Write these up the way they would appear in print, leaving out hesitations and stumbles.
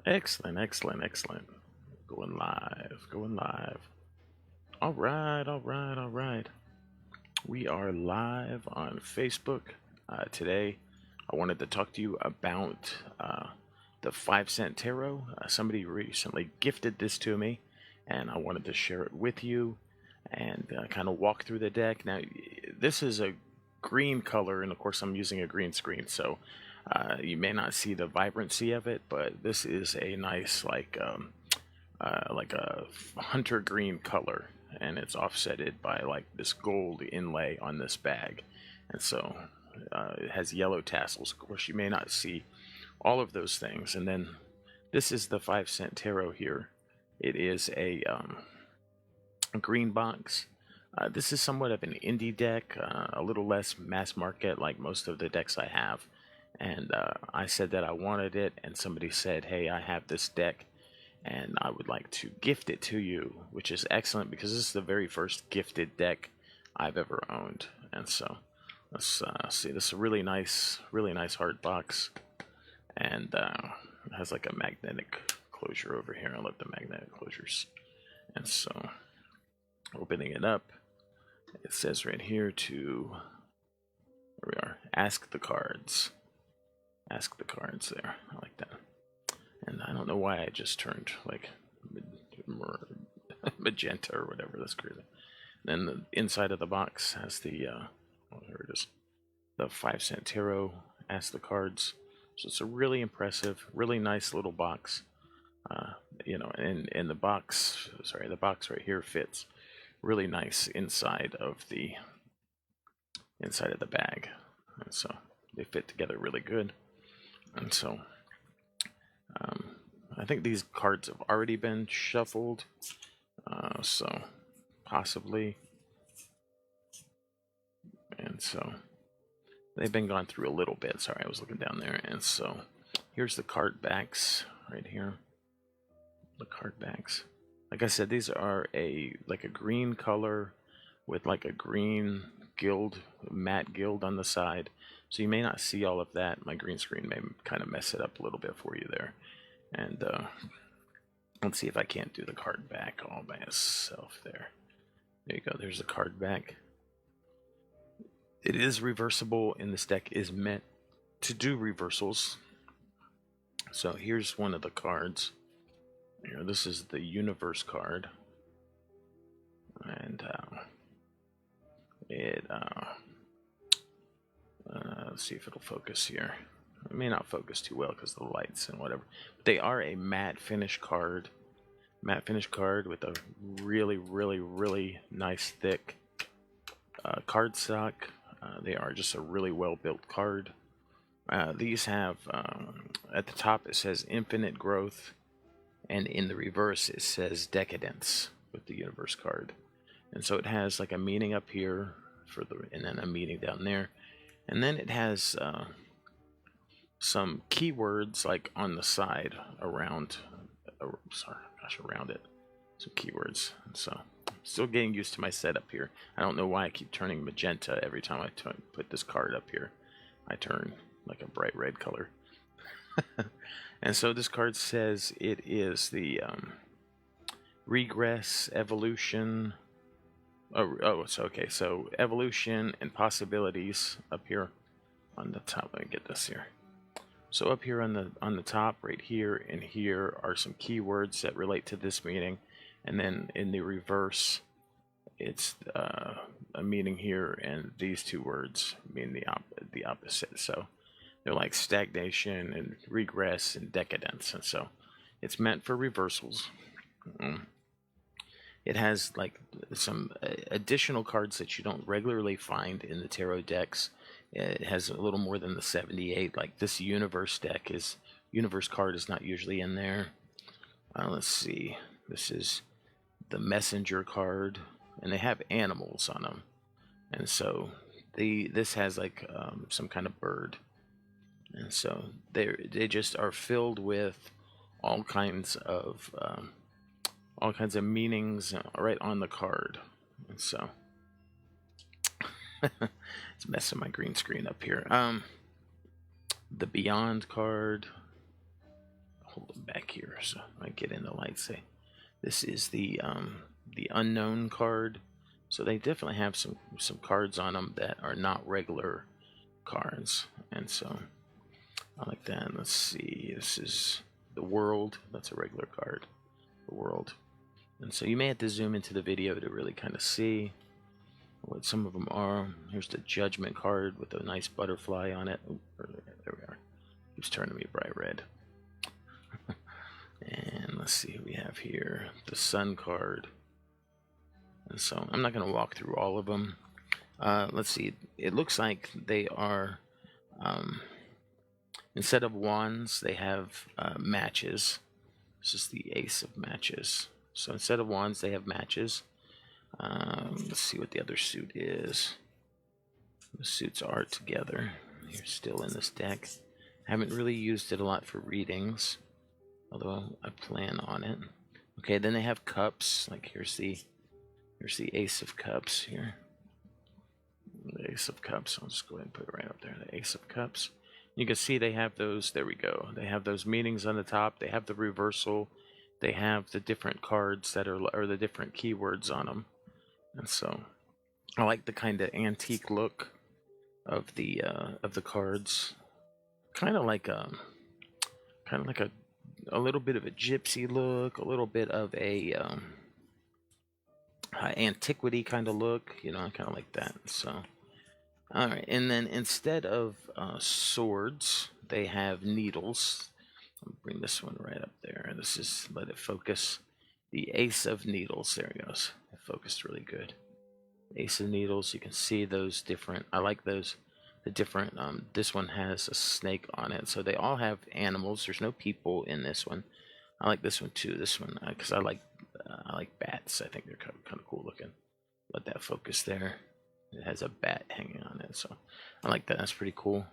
Excellent, excellent, excellent. Going live, going live. All right, all right, all right. We are live on Facebook. Today, I wanted to talk to you about the 5 cent tarot. Somebody recently gifted this to me, and I wanted to share it with you and kind of walk through the deck. Now, this is a green color, and of course, I'm using a green screen, so you may not see the vibrancy of it, but this is a nice, like a hunter green color, and it's offsetted by like this gold inlay on this bag, and so it has yellow tassels. Of course, you may not see all of those things. And then this is the 5 cent tarot here. It is a green box. This is somewhat of an indie deck, a little less mass market like most of the decks I have. And I said that I wanted it, and somebody said, "Hey, I have this deck, and I would like to gift it to you," which is excellent because this is the very first gifted deck I've ever owned. And so let's see. This is a really nice hard box, and it has like a magnetic closure over here. I love the magnetic closures. And so opening it up, it says right here to, there we are, ask the cards. Ask the cards there. I like that. And I don't know why I just turned like magenta or whatever. That's crazy. Then the inside of the box has the, oh, here it is, the 5 cent tarot. Ask the cards. So it's a really impressive, really nice little box. And the box, sorry, the box right here fits really nice inside of the bag, and so they fit together really good. And so I think these cards have already been shuffled, so possibly, and so they've been gone through a little bit. Sorry, I was looking down there. And so here's the card backs right here. The card backs. Like I said, these are a green color with like a green gild, matte gild on the side. So you may not see all of that. My green screen may kind of mess it up a little bit for you there. And let's see if I can't do the card back all by itself there. There you go. There's the card back. It is reversible, and this deck is meant to do reversals. So here's one of the cards. Here, this is the Universe card, and let's see if it'll focus here. It may not focus too well because of the lights and whatever. But they are a matte finish card. Matte finish card with a really, really, really nice thick card stock. They are just a really well built card. These have, at the top it says infinite growth, and in the reverse it says decadence with the Universe card. And so it has like a meaning up here and then a meaning down there. And then it has some keywords like on the side around it. Some keywords. So I'm still getting used to my setup here. I don't know why I keep turning magenta every time I put this card up here. I turn like a bright red color. And so this card says it is the regress, evolution. So evolution and possibilities up here on the top. Let me get this here. So up here on the top, right here and here, are some keywords that relate to this meaning, and then in the reverse, it's a meaning here, and these two words mean the opposite. So they're like stagnation and regress and decadence, and so it's meant for reversals. It has like some additional cards that you don't regularly find in the tarot decks. It has a little more than the 78. Like this Universe card is not usually in there. Let's see. This is the Messenger card, and they have animals on them, and so this has like some kind of bird. And so they just are filled with all kinds of meanings right on the card. And so it's messing my green screen up here. The Beyond card. hold them back here so I get in the light. Say this is the unknown card. So they definitely have some cards on them that are not regular cards, and so I like that. Let's see, this is the World. That's a regular card, the World. And so you may have to zoom into the video to really kind of see what some of them are. Here's the Judgment card with a nice butterfly on it. Ooh, there we are. Keeps turning me bright red. And let's see who we have here. The Sun card. And so I'm not going to walk through all of them. Let's see. It looks like they are, instead of wands, they have matches. This is the Ace of Matches. So instead of wands, they have matches. Let's see what the other suit is. The suits are together. You're still in this deck. Haven't really used it a lot for readings, although I plan on it. Okay, then they have cups. Like here's the Ace of Cups here. The Ace of Cups. I'll just go ahead and put it right up there. The Ace of Cups. You can see they have those. There we go. They have those meanings on the top. They have the reversal. They have the different cards that are, or the different keywords on them. And so I like the kind of antique look of the cards. Kind of like a little bit of a gypsy look, a little bit of a antiquity kind of look, you know, kind of like that. So, all right, and then instead of swords, they have needles. I'll bring this one right up there. This is, let it focus. The Ace of Needles. There it goes. It focused really good. Ace of Needles. You can see those different. I like those. The different. This one has a snake on it, so they all have animals. There's no people in this one. I like this one too. This one because I like bats. I think they're kind of cool looking. Let that focus there. It has a bat hanging on it, so I like that. That's pretty cool.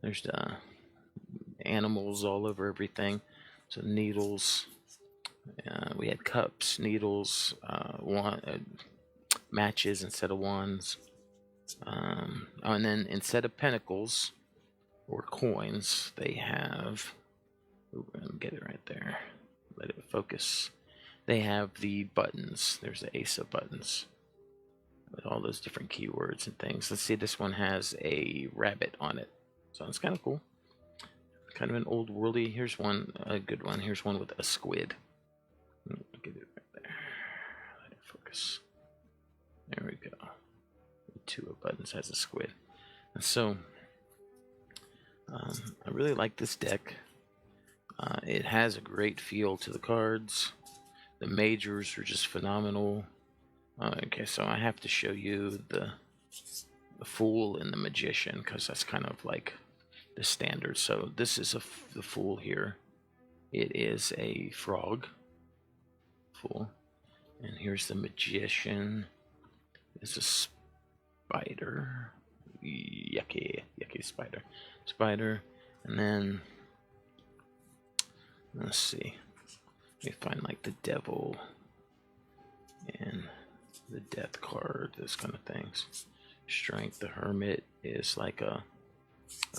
There's the animals all over everything. So needles. We had cups, needles, matches instead of wands. And then instead of pentacles or coins, they have. Ooh, let me get it right there. Let it focus. They have the buttons. There's the Ace of Buttons with all those different keywords and things. Let's see, this one has a rabbit on it, so it's kind of cool. Kind of an old worldy. Here's one, a good one. Here's one with a squid. Get it right there. Let it focus. There we go. The Two of Buttons has a squid. And so, I really like this deck. It has a great feel to the cards. The majors are just phenomenal. Okay, so I have to show you the Fool and the Magician, because that's kind of like the standard. So this is the Fool here. It is a frog. Fool. And here's the Magician. It's a spider. Yucky spider. Spider. And then let's see. We find like the Devil and the Death card, those kind of things. Strength. The Hermit is like a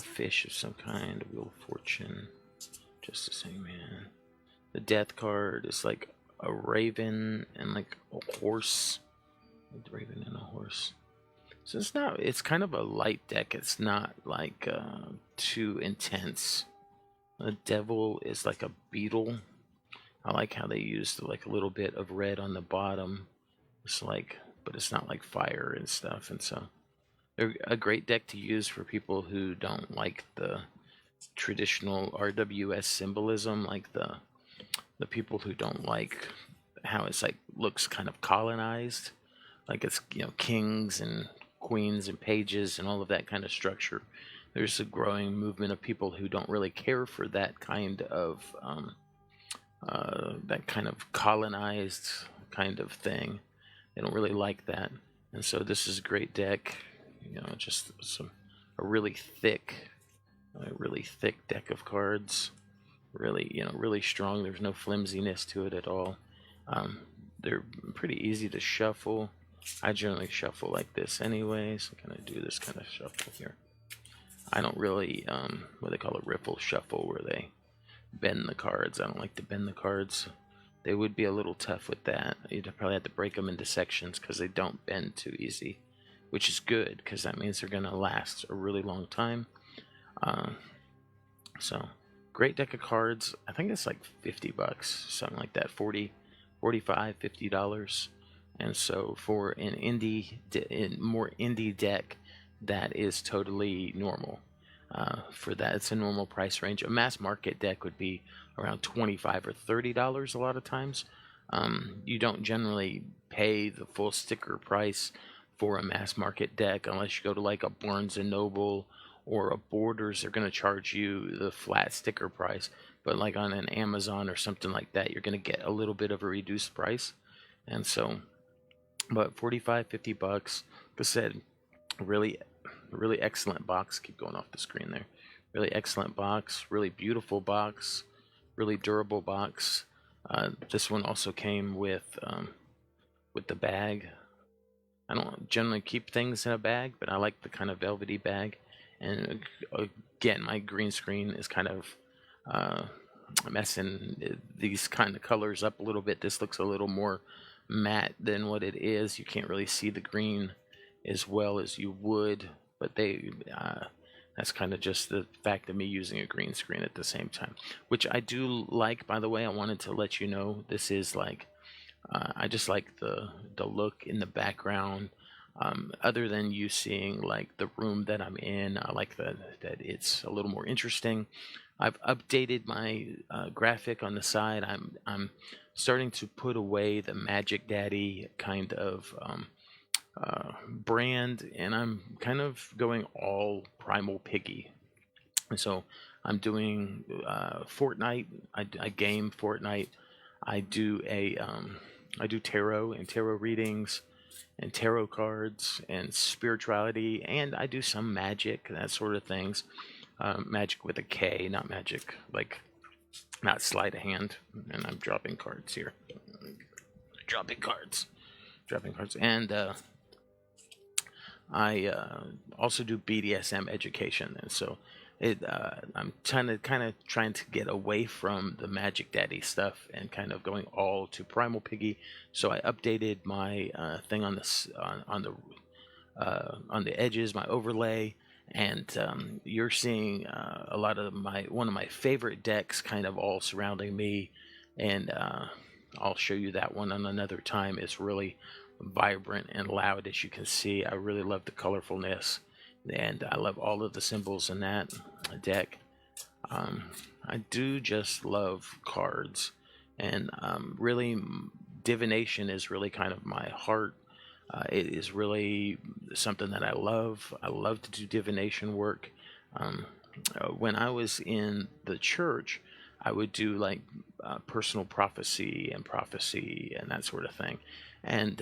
fish of some kind. A Wheel of Fortune. Just the same, man. The Death card is like a raven and like a horse. A raven and a horse. So it's kind of a light deck. It's not like too intense. The Devil is like a beetle. I like how they used like a little bit of red on the bottom. It's like, but it's not like fire and stuff. And so they're a great deck to use for people who don't like the traditional RWS symbolism, like the people who don't like how it's like looks kind of colonized, like it's, you know, kings and queens and pages and all of that kind of structure. There's a growing movement of people who don't really care for that kind of colonized kind of thing. They don't really like that, and so this is a great deck. You know, just a really thick deck of cards. Really, you know, really strong. There's no flimsiness to it at all. They're pretty easy to shuffle. I generally shuffle like this anyway, so I'm gonna do this kind of shuffle here. I don't really what they call a riffle shuffle, where they bend the cards. I don't like to bend the cards. They would be a little tough with that. You'd probably have to break them into sections because they don't bend too easy, which is good because that means they're going to last a really long time. So, great deck of cards. I think it's like $50, something like that, 40, 45, $50. And so for an more indie deck, that is totally normal. For that, it's a normal price range. A mass market deck would be around $25 or $30 a lot of times. You don't generally pay the full sticker price for a mass market deck unless you go to like a Barnes and Noble or a Borders. They're going to charge you the flat sticker price. But like on an Amazon or something like that, you're going to get a little bit of a reduced price. And so, but 45, $50, like I said, really excellent box. Keep going off the screen there. Really excellent box, really beautiful box, really durable box. This one also came with the bag. I don't generally keep things in a bag, but I like the kind of velvety bag. And again, my green screen is kind of messing these kind of colors up a little bit. This looks a little more matte than what it is. You can't really see the green as well as you would, but that's kind of just the fact of me using a green screen at the same time, which I do like. By the way, I wanted to let you know this is like I just like the look in the background. Other than you seeing like the room that I'm in, I like that it's a little more interesting. I've updated my graphic on the side. I'm starting to put away the Magic Daddy kind of brand, and I'm kind of going all Primal Piggy. And so I'm doing Fortnite. I game Fortnite. I do I do tarot and tarot readings and tarot cards and spirituality, and I do some magic, that sort of things. Magic with a K, not magic like not sleight of hand. And I'm dropping cards here. Dropping cards, and I also do BDSM education, and so I'm kind of trying to get away from the Magic Daddy stuff and kind of going all to Primal Piggy. So I updated my thing on the edges, my overlay, and you're seeing a lot of one of my favorite decks kind of all surrounding me, and I'll show you that one on another time. It's really vibrant and loud, as you can see. I really love the colorfulness, and I love all of the symbols in that deck. I do just love cards, and really divination is really kind of my heart. It is really something that I love. I love to do divination work. When I was in the church, I would do like personal prophecy and that sort of thing. And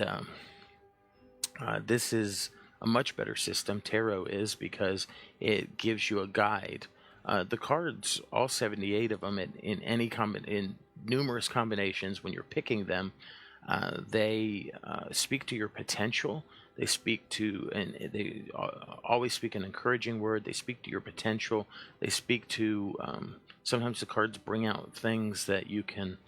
this is a much better system. Tarot is, because it gives you a guide. The cards, all 78 of them, in numerous combinations, when you're picking them, they speak to your potential. They speak to, and they always speak an encouraging word. They speak to your potential. They speak to, sometimes the cards bring out things that you can,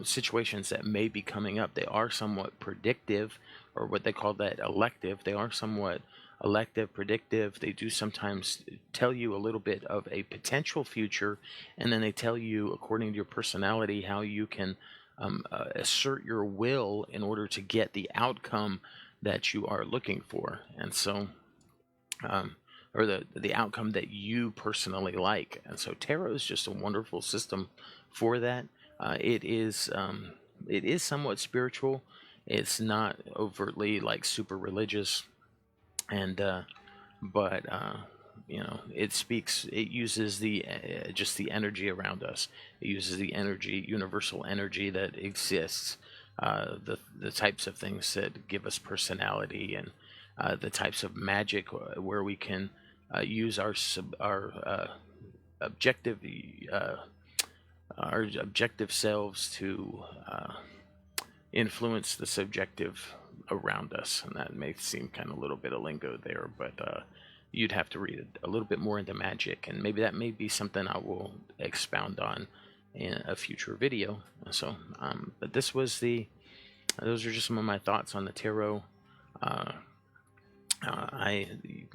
situations that may be coming up. They are somewhat predictive, or what they call that elective. They are somewhat elective, predictive. They do sometimes tell you a little bit of a potential future, and then they tell you, according to your personality, how you can assert your will in order to get the outcome that you are looking for. And so, or the outcome that you personally like. And so tarot is just a wonderful system for that. It is somewhat spiritual. It's not overtly like super religious, and but it uses the just the energy around us. It uses the energy, universal energy that exists, the types of things that give us personality, and the types of magic where we can use our objective selves to influence the subjective around us. And that may seem kind of a little bit of lingo there, but you'd have to read a little bit more into Magic, and maybe that may be something I will expound on in a future video. So, but those are just some of my thoughts on the tarot. I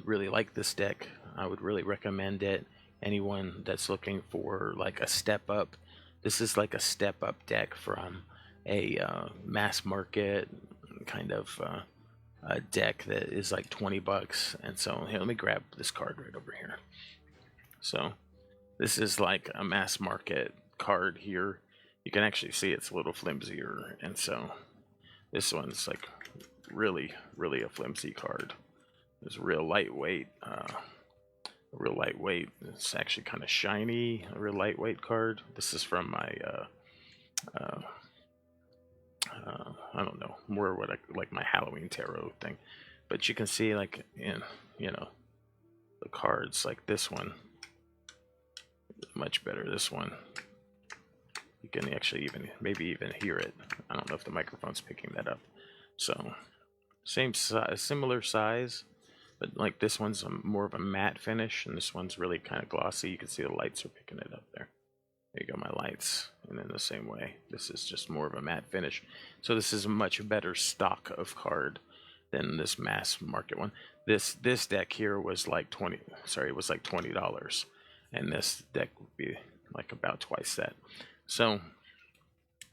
really like this deck. I would really recommend it. Anyone that's looking for like a step up, this is like a step up deck from a mass market kind of a deck that is like $20. And so here, let me grab this card right over here. So this is like a mass market card here. You can actually see it's a little flimsier, and so this one's like really a flimsy card. It's real lightweight. It's actually kind of shiny. A real lightweight card. This is from my I don't know, more what I like my Halloween tarot thing. But you can see like in the cards like this one, much better. This one, you can actually maybe even hear it. I don't know if the microphone's picking that up. So same size, similar size, but like this one's more of a matte finish, and this one's really kind of glossy. You can see the lights are picking it up there. There you go, my lights. And in the same way, this is just more of a matte finish. So this is a much better stock of card than this mass market one. This deck here was like $20, and this deck would be like about twice that. So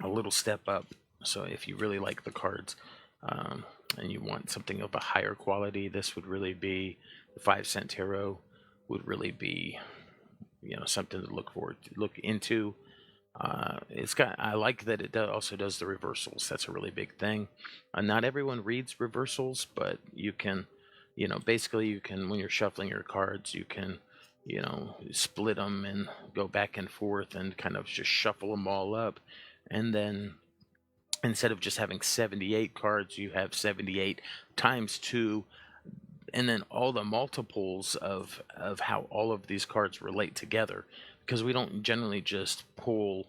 a little step up. So if you really like the cards and you want something of a higher quality, this would really be the 5-cent tarot. Would really be something to look into. I like that it also does the reversals. That's a really big thing. Not everyone reads reversals, but you can, basically you can, when you're shuffling your cards, you can, split them and go back and forth and kind of just shuffle them all up. And then instead of just having 78 cards, you have 78 times 2, and then all the multiples of how all of these cards relate together, because we don't generally just pull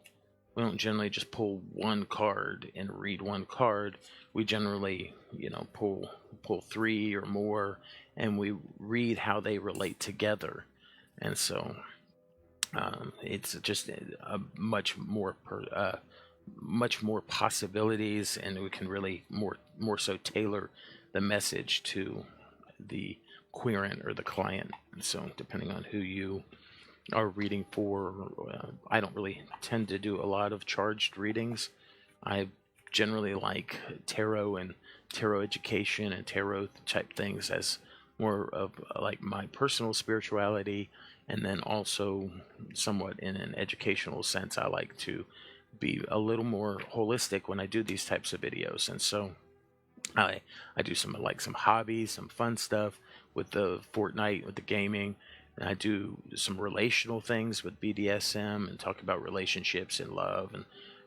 one card and read one card. We generally pull 3 or more, and we read how they relate together. And so it's just a much more possibilities, and we can really more so tailor the message to the querent or the client. And so depending on who you are reading for, I don't really tend to do a lot of charged readings. I generally like tarot and tarot education and tarot type things as more of like my personal spirituality, and then also somewhat in an educational sense. I like to be a little more holistic when I do these types of videos. And so I do some hobbies, some fun stuff with the Fortnite, with the gaming, and I do some relational things with BDSM and talk about relationships and love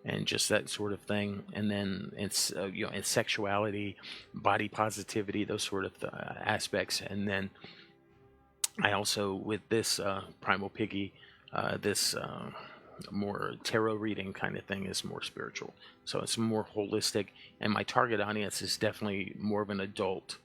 and just that sort of thing. And then it's in sexuality, body positivity, those sort of aspects. And then I also, with this Primal Piggy, this more tarot reading kind of thing is more spiritual. So it's more holistic, and my target audience is definitely more of an adult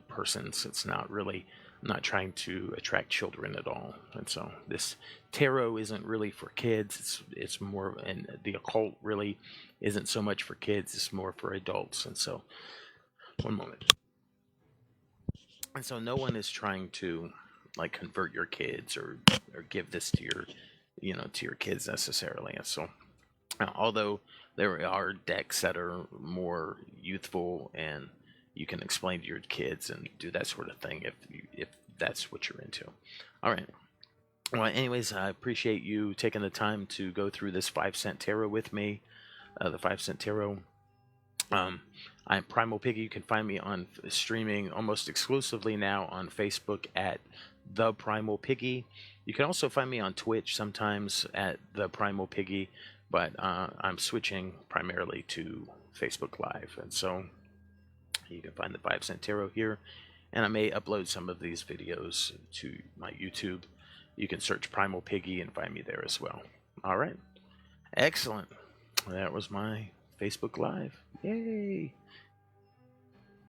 persons. It's not really, I'm not trying to attract children at all. And so this tarot isn't really for kids. It's more, and the occult really isn't so much for kids. It's more for adults. And so, one moment. And so no one is trying to like convert your kids or give this to your to your kids necessarily. And so although there are decks that are more youthful and you can explain to your kids and do that sort of thing if that's what you're into. All right. Well, anyways, I appreciate you taking the time to go through this 5-cent tarot with me, the 5-cent tarot. I'm Primal Piggy. You can find me on streaming almost exclusively now on Facebook at The Primal Piggy. You can also find me on Twitch sometimes at The Primal Piggy, but I'm switching primarily to Facebook Live. And so you can find the 5-cent tarot here, and I may upload some of these videos to my YouTube. You can search Primal Piggy and find me there as well. All right. Excellent. That was my Facebook Live. Yay.